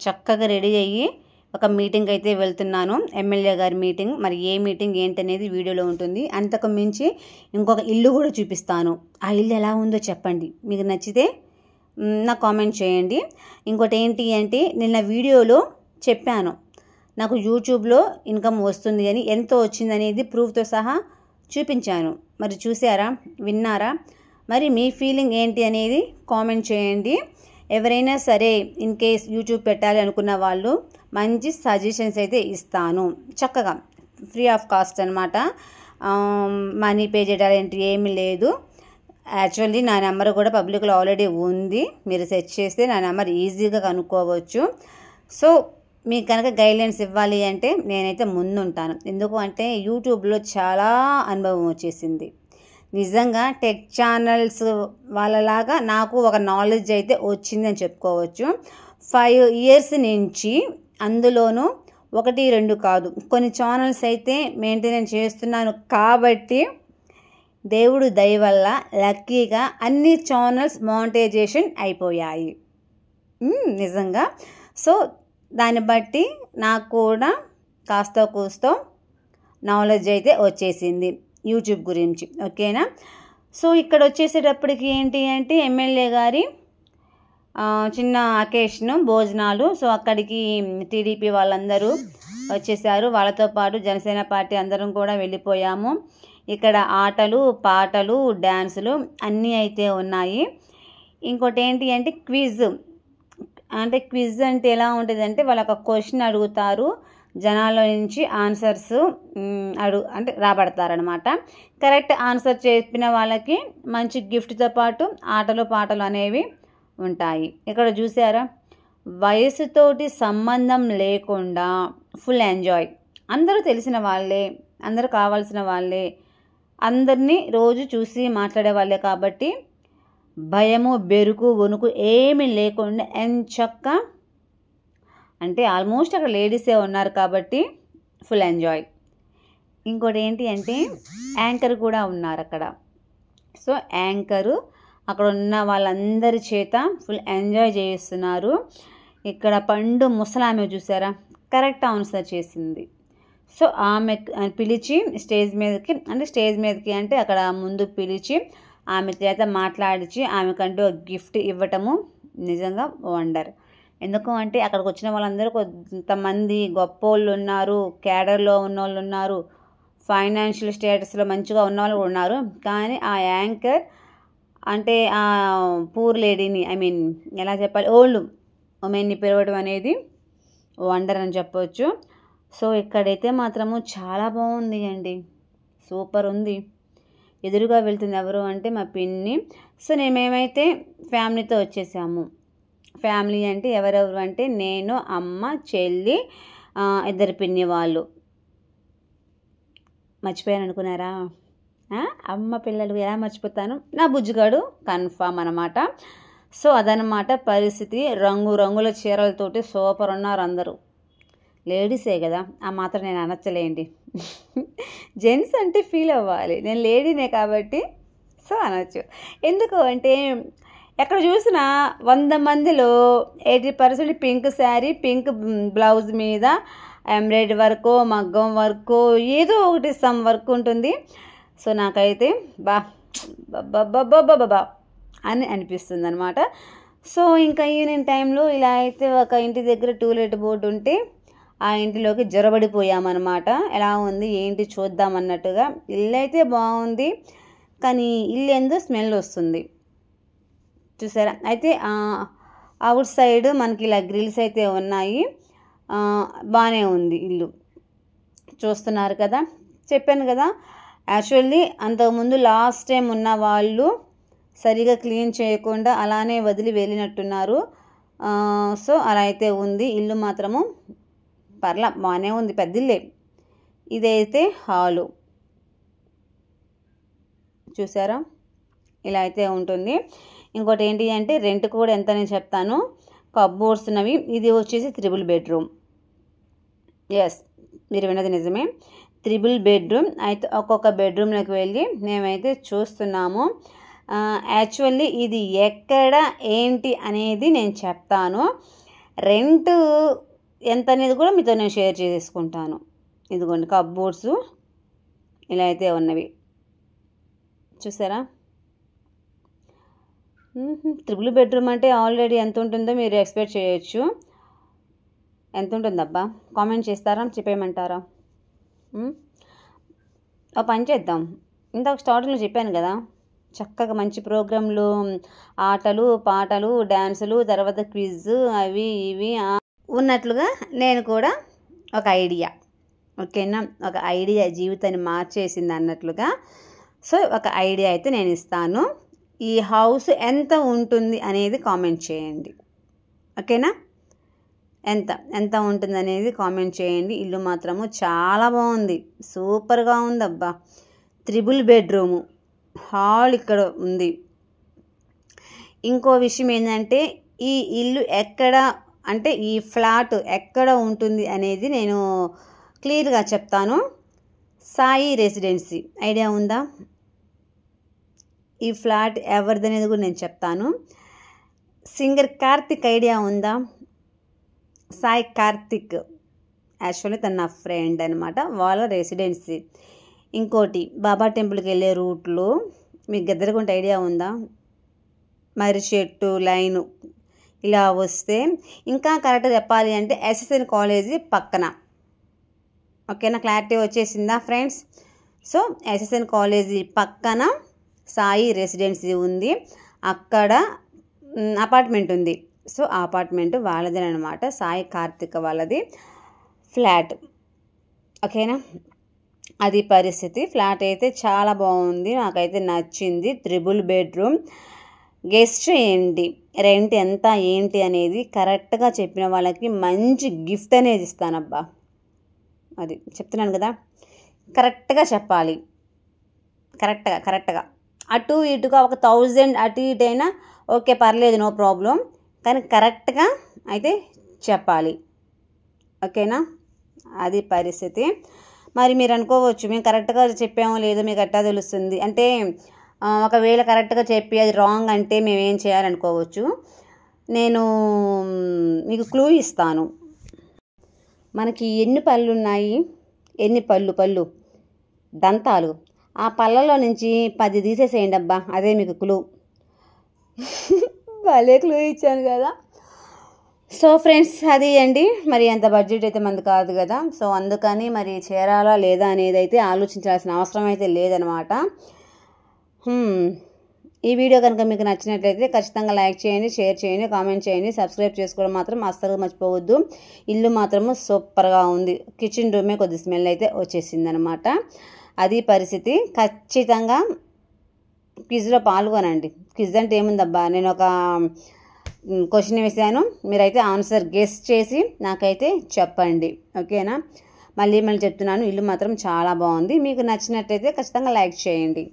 చక్కగా రెడీ అయ్యి ఒక మీటింగ్ అయితే వెళ్తున్నాను, ఎమ్మెల్యే గారి మీటింగ్. మరి ఏ మీటింగ్ ఏంటనేది వీడియోలో ఉంటుంది. అంతకు మించి ఇంకొక ఇల్లు కూడా చూపిస్తాను. ఆ ఇల్లు ఎలా ఉందో చెప్పండి, మీకు నచ్చితే నాకు కామెంట్ చేయండి. ఇంకోటి ఏంటి అంటే, నిన్న వీడియోలో చెప్పాను నాకు యూట్యూబ్లో ఇన్కమ్ వస్తుంది అని, ఎంతో వచ్చిందనేది ప్రూఫ్తో సహా చూపించాను. మరి చూసారా, విన్నారా? మరి మీ ఫీలింగ్ ఏంటి అనేది కామెంట్ చేయండి. ఎవరైనా సరే ఇన్ కేస్ యూట్యూబ్ పెట్టాలి అనుకున్న వాళ్ళు మంచి సజెషన్స్ అయితే ఇస్తాను, చక్కగా ఫ్రీ ఆఫ్ కాస్ట్ అనమాట. మనీ పే చేయడానికి ఏమీ లేదు. యాక్చువల్లీ నా నెంబర్ కూడా పబ్లిక్లో ఆల్రెడీ ఉంది, మీరు సెర్చ్ చేస్తే నా నెంబర్ ఈజీగా కనుక్కోవచ్చు. సో మీకు కనుక గైడ్లైన్స్ ఇవ్వాలి అంటే నేనైతే ముందుంటాను. ఎందుకు అంటే యూట్యూబ్లో చాలా అనుభవం వచ్చేసింది. నిజంగా టెక్ ఛానల్స్ వాళ్ళలాగా నాకు ఒక నాలెడ్జ్ అయితే వచ్చిందని చెప్పుకోవచ్చు. 5 years నుంచి అందులోనూ 1-2 కాదు, కొన్ని ఛానల్స్ అయితే మెయింటెనెన్స్ చేస్తున్నాను. కాబట్టి దేవుడు దయ వల్ల లక్కీగా అన్ని ఛానల్స్ మానిటైజేషన్ అయిపోయాయి నిజంగా. సో దాన్ని బట్టి నాకు కూడా కాస్త కూస్తో నాలెడ్జ్ అయితే వచ్చేసింది యూట్యూబ్ గురించి, ఓకేనా. సో ఇక్కడ వచ్చేసేటప్పటికి ఏంటి అంటే, ఎమ్మెల్యే గారి చిన్న అకేషన్ భోజనాలు. సో అక్కడికి టీడీపీ వాళ్ళందరూ వచ్చేసారు, వాళ్ళతో పాటు జనసేన పార్టీ అందరం కూడా వెళ్ళిపోయాము. ఇక్కడ ఆటలు పాటలు డ్యాన్సులు అన్నీ అయితే ఉన్నాయి. ఇంకోటి ఏంటి అంటే క్విజ్. అంటే క్విజ్ అంటే ఎలా ఉంటుంది అంటే, వాళ్ళు ఒక క్వశ్చన్ అడుగుతారు, జనాల నుంచి ఆన్సర్స్ అంటే రాబడతారనమాట. కరెక్ట్ ఆన్సర్ చెప్పిన వాళ్ళకి మంచి గిఫ్ట్తో పాటు ఆటలు పాటలు అనేవి ఉంటాయి. ఇక్కడ చూసారా, వయసుతోటి సంబంధం లేకుండా ఫుల్ ఎంజాయ్. అందరూ తెలిసిన వాళ్ళే, అందరూ కావాల్సిన వాళ్ళే, అందరినీ రోజు చూసి మాట్లాడే వాళ్ళే. కాబట్టి భయము బెరుకు వణుకు ఏమీ లేకుండా ఎంచక్కా, అంటే ఆల్మోస్ట్ అక్కడ లేడీసే ఉన్నారు కాబట్టి ఫుల్ ఎంజాయ్. ఇంకోటి ఏంటి అంటే, యాంకర్ కూడా ఉన్నారు అక్కడ. సో యాంకరు అక్కడ ఉన్న వాళ్ళందరి చేత ఫుల్ ఎంజాయ్ చేస్తున్నారు. ఇక్కడ పండు ముసలామె చూసారా, కరెక్ట్ ఆన్సర్ చేసింది. సో ఆమె పిలిచి స్టేజ్ మీదకి అంటే అక్కడ ముందు పిలిచి ఆమె చేత మాట్లాడించి ఆమెకంటూ గిఫ్ట్ ఇవ్వటము నిజంగా వండర్. ఎందుకు అంటే అక్కడికి వచ్చిన వాళ్ళందరూ కొంతమంది గొప్పోళ్ళు ఉన్నారు, క్యాడర్లో ఉన్నోళ్ళు ఉన్నారు, ఫైనాన్షియల్ స్టేటస్లో మంచిగా ఉన్న వాళ్ళు ఉన్నారు. కానీ ఆ యాంకర్ అంటే ఆ పూర్ లేడీని, ఎలా చెప్పాలి, ఓల్డ్ ఉమెన్ని పిలవడం అనేది వండర్ అని చెప్పవచ్చు. సో ఇక్కడైతే మాత్రము చాలా బాగుంది అండి, సూపర్ ఉంది. ఎదురుగా వెళ్తుంది ఎవరు అంటే మా పిన్ని. సో మేమైతే ఫ్యామిలీతో వచ్చేసాము. ఫ్యామిలీ అంటే ఎవరెవరు అంటే, నేను, అమ్మ, చెల్లి, 2 పిన్ని వాళ్ళు. మర్చిపోయాను అనుకున్నారా? అమ్మ పిల్లలు ఎలా మర్చిపోతాను, నా బుజ్జిగాడు కన్ఫామ్ అనమాట. సో అదనమాట పరిస్థితి. రంగుల చీరలతోటి సూపర్ ఉన్నారు అందరూ. లేడీసే కదా, ఆ మాత్రం నేను అనొచ్చలేండి. జెంట్స్ అంటే ఫీల్ అవ్వాలి, నేను లేడీనే కాబట్టి సో అనొచ్చు. ఎందుకు అంటే ఎక్కడ చూసినా 100 మందిలో 80% పింక్ శారీ, పింక్ బ్లౌజ్ మీద ఎంబ్రాయిడరీ వర్క్, మగ్గం వర్క్, ఏదో ఒకటి సమ్ వర్క్ ఉంటుంది. సో నాకైతే బాబా అని అనిపిస్తుంది అనమాట. సో ఇంకా ఈవినింగ్ టైంలో ఇలా అయితే ఒక ఇంటి దగ్గర టూలెట్ బోర్డు ఉంటే ఆ ఇంటిలోకి జొరబడిపోయామన్నమాట. ఎలా ఉంది ఏంటి చూద్దాం అన్నట్టుగా. ఇల్లు అయితే బాగుంది, కానీ ఇల్లు ఏందో స్మెల్ వస్తుంది చూసారా. అయితే అవుట్ సైడ్ మనకి ఇలా గ్రిల్స్ అయితే ఉన్నాయి, బాగానే ఉంది ఇల్లు. చూస్తున్నారు కదా, చెప్పాను కదా. యాక్చువల్లీ అంతకుముందు లాస్ట్ టైం ఉన్న వాళ్ళు సరిగా క్లీన్ చేయకుండా అలానే వదిలి వెళ్ళినట్టున్నారు. సో అలా అయితే ఉంది. ఇల్లు మాత్రము పర్లా బాగానే ఉంది, పెద్ద ఇల్లే. ఇదైతే హాలు చూసారా, ఇలా అయితే ఉంటుంది. ఇంకోటి ఏంటి అంటే రెంట్ కూడా ఎంత నేను చెప్తాను. కబ్బోర్డ్స్ ఉన్నవి. ఇది వచ్చేసి 3 బెడ్రూమ్. ఎస్, మీరు విన్నది నిజమే, 3 బెడ్రూమ్. అయితే ఒక్కొక్క బెడ్రూమ్లోకి వెళ్ళి మేమైతే చూస్తున్నాము. యాక్చువల్లీ ఇది ఎక్కడ ఏంటి అనేది నేను చెప్తాను. రెంట్ ఎంత అనేది కూడా మీతో నేను షేర్ చేసుకుంటాను. ఇదిగోండి కప్బోర్డ్స్ ఇలా అయితే ఉన్నవి చూసారా. 3 బెడ్రూమ్ అంటే ఆల్రెడీ ఎంత ఉంటుందో మీరు ఎక్స్పెక్ట్ చేయొచ్చు. ఎంత ఉంటుందబ్బా కామెంట్ చేస్తారా, చెప్పేయమంటారా? ఒక పని చేద్దాం, ఇందాక స్టార్టింగ్లో చెప్పాను కదా, చక్కగా మంచి ప్రోగ్రాంలు, ఆటలు పాటలు డ్యాన్సులు, తర్వాత క్విజ్ అవి ఇవి ఉన్నట్లుగా నేను కూడా ఒక ఐడియా, ఓకేనా, ఒక ఐడియా జీవితాన్ని మార్చేసింది అన్నట్లుగా. సో ఒక ఐడియా అయితే నేను ఇస్తాను. ఈ హౌస్ ఎంత ఉంటుంది అనేది కామెంట్ చేయండి, ఓకేనా. ఎంత ఉంటుంది అనేది కామెంట్ చేయండి. ఇల్లు మాత్రము చాలా బాగుంది, సూపర్గా ఉంది అబ్బా. 3 బెడ్రూము, హాల్ ఇక్కడ ఉంది. ఇంకో విషయం ఏంటంటే ఈ ఇల్లు ఎక్కడ అంటే ఈ ఫ్లాట్ ఎక్కడ ఉంటుంది అనేది నేను క్లియర్గా చెప్తాను. సాయి రెసిడెన్సీ ఐడియా ఉందా? ఈ ఫ్లాట్ ఎవరిది అనేది కూడా నేను చెప్తాను. సింగర్ కార్తిక్ ఐడియా ఉందా? సాయి కార్తిక్ యాక్చువల్లీ తన నా ఫ్రెండ్ అనమాట, వాళ్ళ రెసిడెన్సీ. ఇంకోటి బాబా టెంపుల్కి వెళ్ళే రూట్లో మీకు గద్దరగుంట ఐడియా ఉందా? మరి చెట్టు లైను ఇలా వస్తే, ఇంకా కరెక్ట్గా చెప్పాలి అంటే ఎస్ఎస్ఎన్ కాలేజీ పక్కన, ఓకేనా. క్లారిటీ వచ్చేసిందా ఫ్రెండ్స్? సో ఎస్ఎస్ఎన్ కాలేజీ పక్కన సాయి రెసిడెన్సీ ఉంది, అక్కడ అపార్ట్మెంట్ ఉంది. సో ఆ అపార్ట్మెంట్ వాళ్ళదేనమాట, సాయి కార్తిక్ వాళ్ళది ఫ్లాట్, ఓకేనా. అది పరిస్థితి. ఫ్లాట్ అయితే చాలా బాగుంది, నాకైతే నచ్చింది. 3 బెడ్రూమ్. గెస్ట్ చేయండి రెంట్ ఎంత ఏంటి అనేది. కరెక్ట్గా చెప్పిన వాళ్ళకి మంచి గిఫ్ట్ అనేది ఇస్తానబ్బా. అది చెప్తున్నాను కదా, కరెక్ట్గా చెప్పాలి. కరెక్ట్గా అటు ఇటుగా ఒక 1000 అటు ఇటు అయినా ఓకే పర్లేదు, నో ప్రాబ్లం, కానీ కరెక్ట్గా అయితే చెప్పాలి, ఓకేనా. అది పరిస్థితి. మరి మీరు అనుకోవచ్చు మేము కరెక్ట్గా చెప్పామో లేదో మీకు ఎట్టా తెలుస్తుంది అంటే, ఒకవేళ కరెక్ట్గా చెప్పి అది రాంగ్ అంటే మేము ఏం చేయాలనుకోవచ్చు. నేను మీకు క్లూ ఇస్తాను. మనకి ఎన్ని పళ్ళు ఉన్నాయి, ఎన్ని పళ్ళు దంతాలు, ఆ పళ్ళలో నుంచి 10 తీసేసేయండి అబ్బా, అదే మీకు క్లూ. భలే క్లూ ఇచ్చాను కదా. సో ఫ్రెండ్స్ అది అండి, మరి అంత బడ్జెట్ అయితే మనది కాదు కదా. సో అందుకని మరి చేరాలా లేదా అనేది అయితే ఆలోచించాల్సిన అవసరం అయితే లేదనమాట. ఈ వీడియో కనుక మీకు నచ్చినట్లయితే ఖచ్చితంగా లైక్ చేయండి, షేర్ చేయండి, కామెంట్ చేయండి, సబ్స్క్రైబ్ చేసుకోవడం మాత్రం అస్సలు మర్చిపోవద్దు. ఇల్లు మాత్రము సూపర్గా ఉంది. కిచెన్ రూమే కొద్ది స్మెల్ అయితే వచ్చేసింది అనమాట. అది పరిస్థితి. ఖచ్చితంగా క్విజ్లో పాల్గొనండి. క్విజ్ అంటే ఏముందబ్బా, నేను ఒక క్వశ్చన్ వేసాను, మీరైతే ఆన్సర్ గెస్ చేసి నాకైతే చెప్పండి, ఓకేనా. మళ్ళీ చెప్తున్నాను, ఇల్లు మాత్రం చాలా బాగుంది. మీకు నచ్చినట్లయితే ఖచ్చితంగా లైక్ చేయండి.